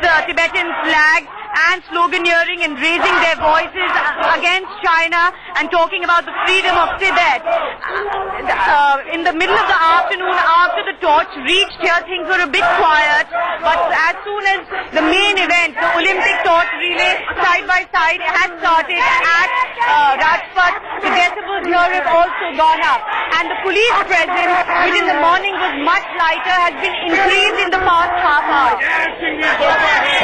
the Tibetan flag and sloganeering and raising their voices against China and talking about the freedom of Tibet. In the middle of the afternoon, after the torch reached here, things were a bit quiet, but as soon as the main event, the Olympic torch relay side by side, has started at Rajpath, the decibels here have also gone up, and the police presence, which in the morning was much lighter, has been increased in the past half hour.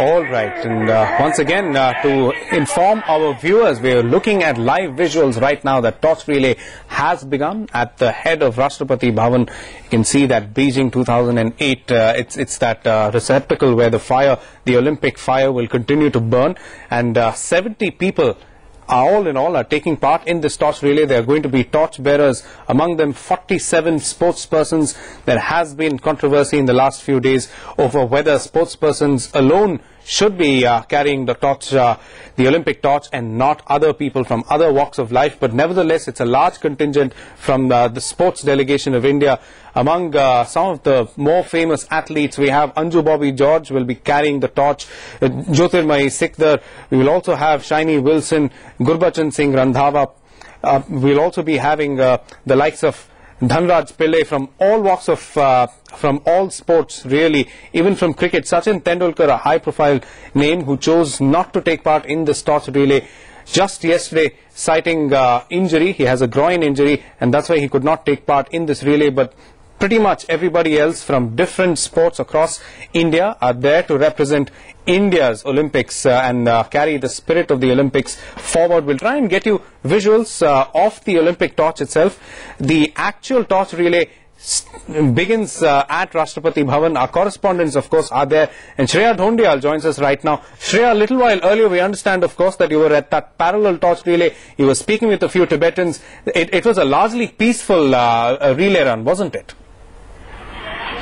All right, and once again, to inform our viewers, we are looking at live visuals right now. The torch relay has begun at the head of Rashtrapati Bhavan. You can see that Beijing 2008, it's that receptacle where the Olympic fire will continue to burn, and 70 people all in all are taking part in this torch relay. There are going to be torch bearers, among them 47 sportspersons. There has been controversy in the last few days over whether sportspersons alone should be carrying the torch, the Olympic torch, and not other people from other walks of life. But nevertheless, it's a large contingent from the sports delegation of India. Among some of the more famous athletes, we have Anju Bobby George will be carrying the torch, Jyotirmayi Sikdar. We will also have Shiny Wilson, Gurbachan Singh Randhawa. We'll also be having the likes of Dhanraj Pillai from all walks of, from all sports really, even from cricket. Sachin Tendulkar, a high-profile name who chose not to take part in this torch relay just yesterday, citing injury. He has a groin injury, and that's why he could not take part in this relay. But pretty much everybody else from different sports across India are there to represent India's Olympics and carry the spirit of the Olympics forward. We'll try and get you visuals of the Olympic torch itself. The actual torch relay begins at Rashtrapati Bhavan. Our correspondents, of course, are there, and Shreya Dhondial joins us right now. Shreya, a little while earlier, we understand, of course, that you were at that parallel torch relay. You were speaking with a few Tibetans. It was a largely peaceful relay run, wasn't it?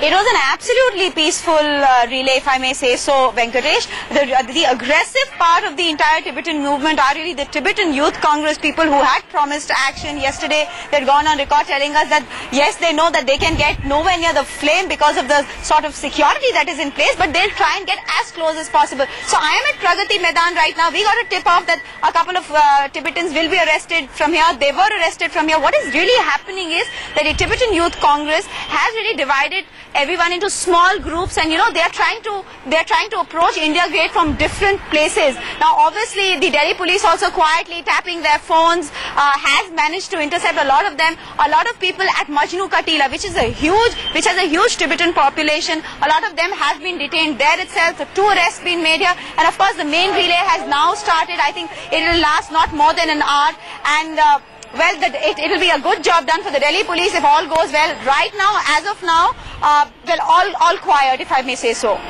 It was an absolutely peaceful relay, if I may say so, Venkatesh. The aggressive part of the entire Tibetan movement are really the Tibetan Youth Congress people who had promised action yesterday. They'd gone on record telling us that, yes, they know that they can get nowhere near the flame because of the sort of security that is in place, but they'll try and get as close as possible. So I am at Pragati Maidan right now. We got a tip off that a couple of Tibetans will be arrested from here. They were arrested from here. What is really happening is that the Tibetan Youth Congress has really divided everyone into small groups, and they are trying to approach India Gate from different places. Now obviously the Delhi police also quietly tapping their phones has managed to intercept a lot of them. A lot of people at Majnu Katila, which has a huge Tibetan population, a lot of them have been detained there itself. So 2 arrests been made here, and of course the main relay has now started. I think it will last not more than an hour, and well, it will be a good job done for the Delhi police if all goes well. Right now, as of now, well, all quiet, if I may say so.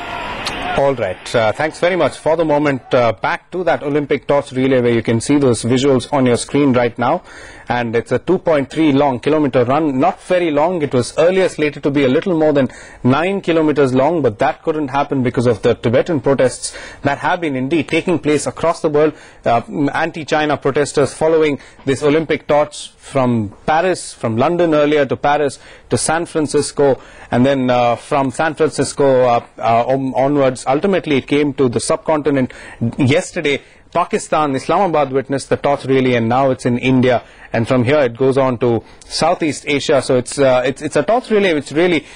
All right. Thanks very much. For the moment, back to that Olympic torch relay where you can see those visuals on your screen right now. And it's a 2.3 kilometer run. Not very long. It was earlier slated to be a little more than 9 kilometers long, but that couldn't happen because of the Tibetan protests that have been indeed taking place across the world. Anti-China protesters following this Olympic torch from Paris, from London earlier to Paris to San Francisco, and then from San Francisco onwards. Ultimately, it came to the subcontinent yesterday. Pakistan, Islamabad witnessed the torch relay, and now it's in India, and from here it goes on to Southeast Asia. So it's a torch relay which really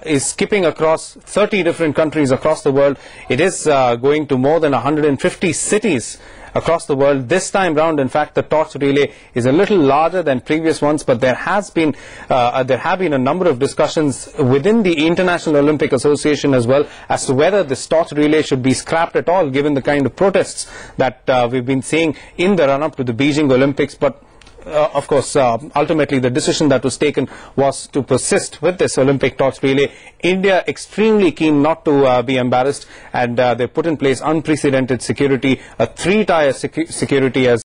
is skipping across 30 different countries across the world. It is going to more than 150 cities across the world. This time round, in fact, the torch relay is a little larger than previous ones, but there have been a number of discussions within the International Olympic Association as well as to whether this torch relay should be scrapped at all, given the kind of protests that we've been seeing in the run-up to the Beijing Olympics. But of course, ultimately the decision that was taken was to persist with this Olympic torch relay. India extremely keen not to be embarrassed, and they put in place unprecedented security, a 3-tier security as